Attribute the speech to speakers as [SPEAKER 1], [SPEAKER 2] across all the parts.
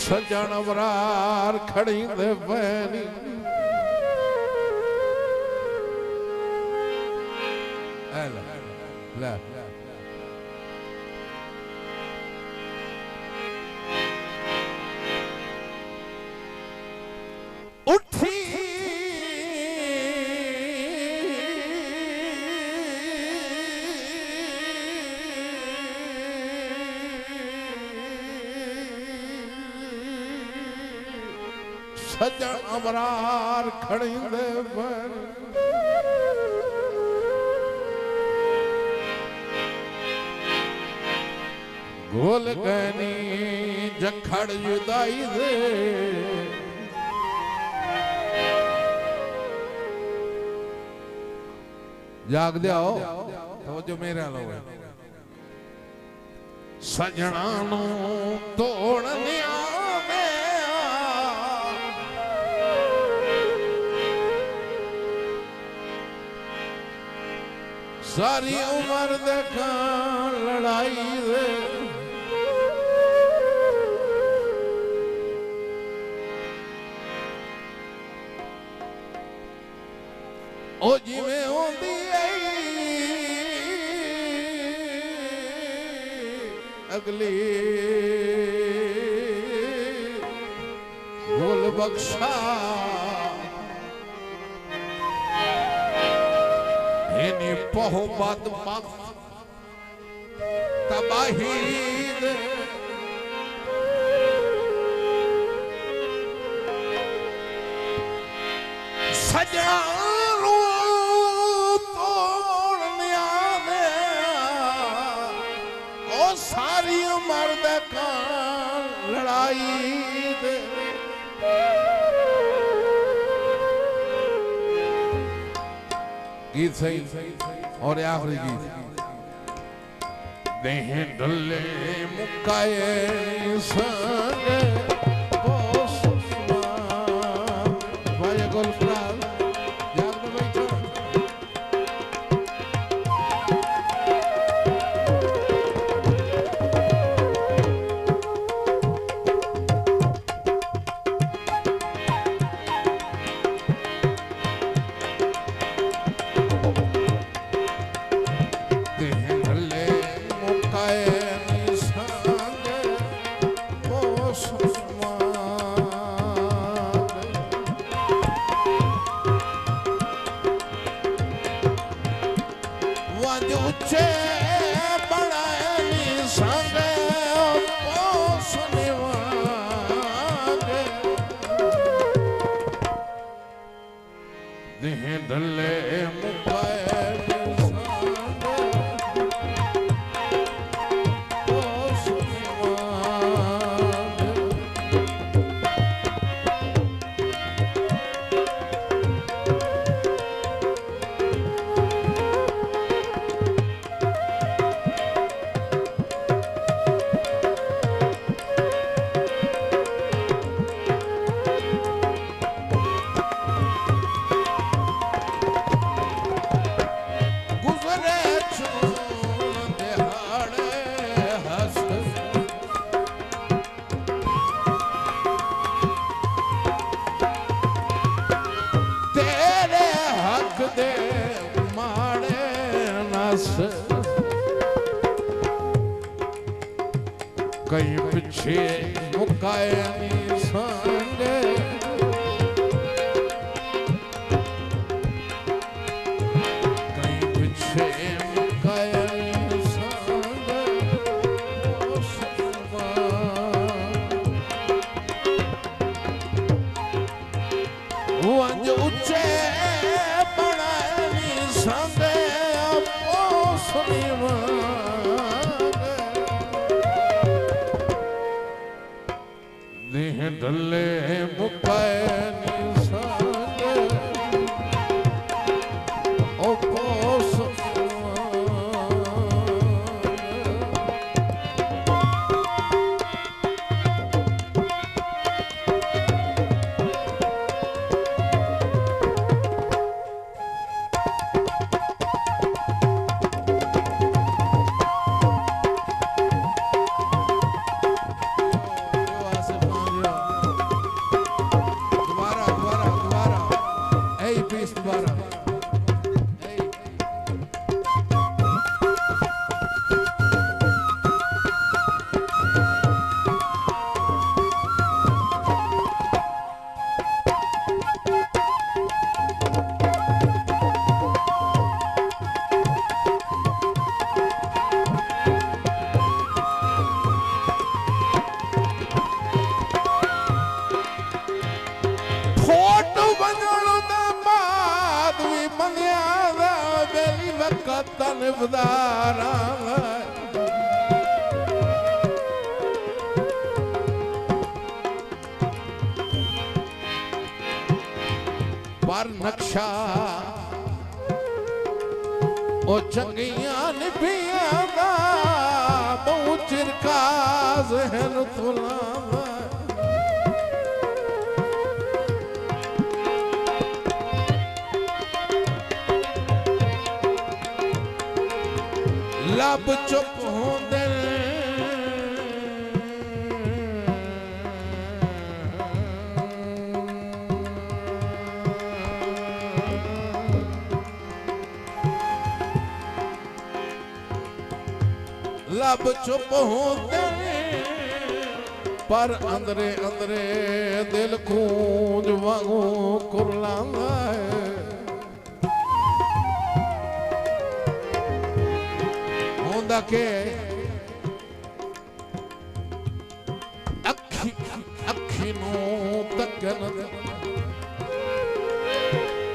[SPEAKER 1] सजन वरार खड़ी दे पैनी ला उठी सजन अमरार खड़ी दे पर गोल गनी जखड़ जुदाई दे जाग जाओ तो जो मेरा लो सजना नू तोड़ने सारी उम्र देखा लड़ाई दे ओ जिवें होंदी अगली भूल बख्शा इन्हीं पोहबत मत तबाही दे सजना सारी उम्र देखा लड़ाई दे गीत सही और आखिरी गीत देह डले मुकाए संग ओ सुषमा भाई गोलफराज याद में बैठो कहीं पीछे मुकाए संग कहीं पीछे मुकाए संग वंज उच्चे बनाए संग डले मुकाए निशान ओ पोस तलबदारां पर नक्शा ओ चंगियां निभियां दा बहु चिरका ज़हन तुलावा लब चुप होंदे लब चुप होंदे पर अंदरे अंदरे दिल कूंज वांगू कुरलांदा है होंदा के अखी अखी नू तकन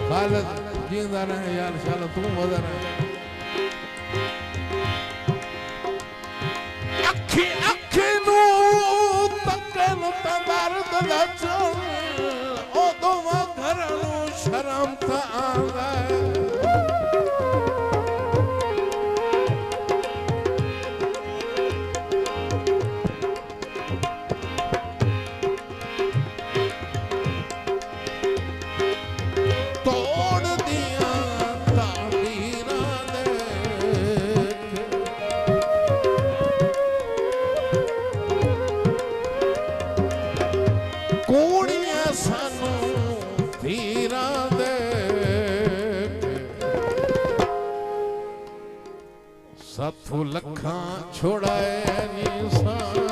[SPEAKER 1] खालिद जींदा रहे यार इंशाअल्लाह तू वदा रहे अखी नू तकन दर्द दा चल ओ दोवां घर नू शर्म ता आंदा कोड़ियां सानू धीरा दे साथू लखां छोड़ाए निशान